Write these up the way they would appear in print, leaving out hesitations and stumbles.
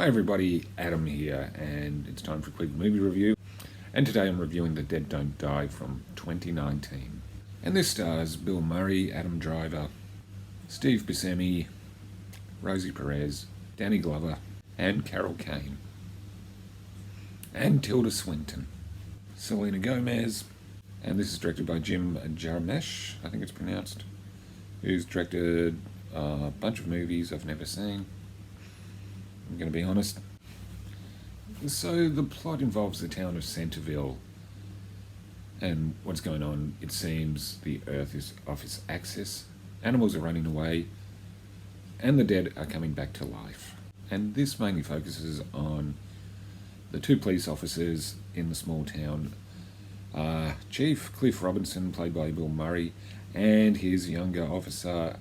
Hi everybody, Adam here, and it's time for a quick movie review. And today I'm reviewing The Dead Don't Die from 2019. And this stars Bill Murray, Adam Driver, Steve Buscemi, Rosie Perez, Danny Glover, and Carol Kane. And Tilda Swinton. Selena Gomez. And this is directed by Jim Jarmusch, I think it's pronounced, who's directed a bunch of movies I've never seen. I'm going to be honest. So the plot involves the town of Centerville, and what's going on, it seems the earth is off its axis, animals are running away, and the dead are coming back to life. And this mainly focuses on the two police officers in the small town, Chief Cliff Robinson, played by Bill Murray, and his younger officer,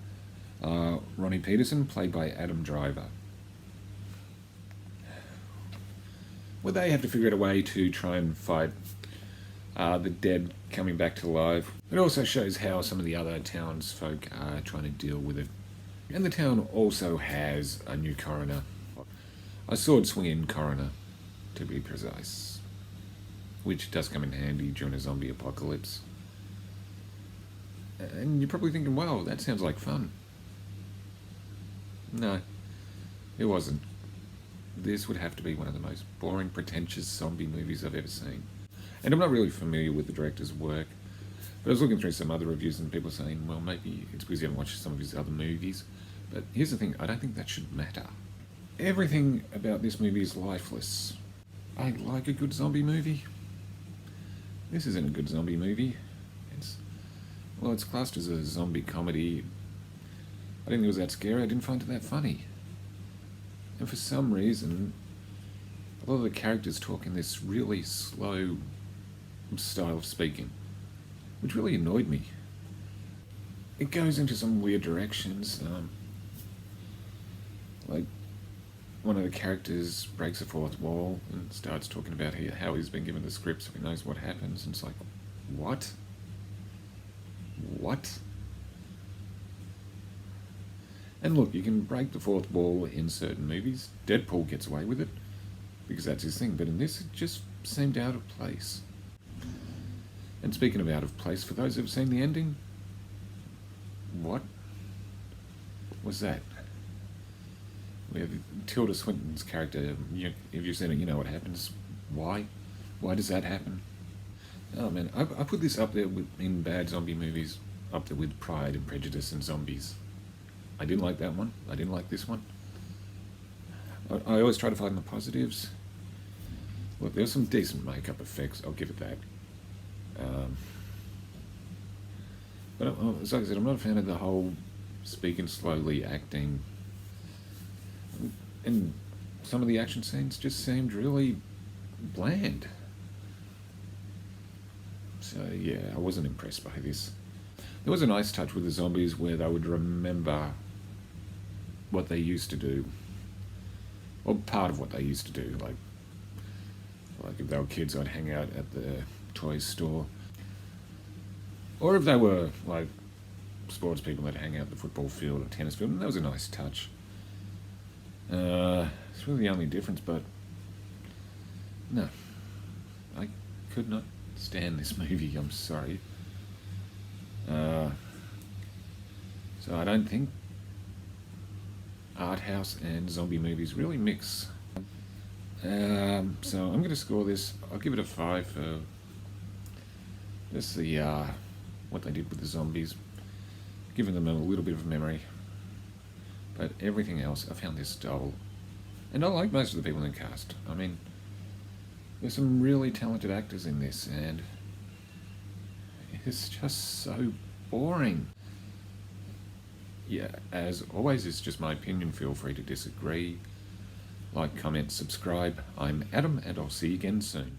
Ronnie Peterson, played by Adam Driver. Well, they have to figure out a way to try and fight the dead coming back to life. It also shows how some of the other townsfolk are trying to deal with it. And the town also has a new coroner, a sword-swinging coroner, to be precise, which does come in handy during a zombie apocalypse. And you're probably thinking, wow, that sounds like fun. No, it wasn't. This would have to be one of the most boring, pretentious zombie movies I've ever seen. And I'm not really familiar with the director's work, but I was looking through some other reviews and people saying, well, maybe it's because you haven't watched some of his other movies. But here's the thing, I don't think that should matter. Everything about this movie is lifeless. I like a good zombie movie. This isn't a good zombie movie. It's classed as a zombie comedy. I didn't think it was that scary, I didn't find it that funny. And for some reason, a lot of the characters talk in this really slow style of speaking, which really annoyed me. It goes into some weird directions. Like, one of the characters breaks the fourth wall and starts talking about how he's been given the script so he knows what happens. And it's like, what? What? And look, you can break the fourth wall in certain movies. Deadpool gets away with it, because that's his thing. But in this, it just seemed out of place. And speaking of out of place, for those who've seen the ending, what was that? We have Tilda Swinton's character. If you've seen it, you know what happens. Why? Why does that happen? Oh man, I put this up there in bad zombie movies, up there with Pride and Prejudice and Zombies. I didn't like that one. I didn't like this one. I always try to find the positives. Look, there's some decent makeup effects. I'll give it that. But as I said, I'm not a fan of the whole speaking slowly acting. And some of the action scenes just seemed really bland. So yeah, I wasn't impressed by this. There was a nice touch with the zombies where they would remember what they used to do, or part of what they used to do. Like if they were kids, I'd hang out at the toy store, or if they were like sports people, they'd hang out at the football field or tennis field, and that was a nice touch. It's really the only difference, but no, I could not stand this movie. I'm sorry. So I don't think art house and zombie movies really mix. So I'm going to score this. I'll give it a 5 for just what they did with the zombies, giving them a little bit of memory. But everything else, I found this dull. And I like most of the people in the cast. I mean, there's some really talented actors in this, and it's just so boring. Yeah, as always, it's just my opinion. Feel free to disagree. Like, comment, subscribe. I'm Adam, and I'll see you again soon.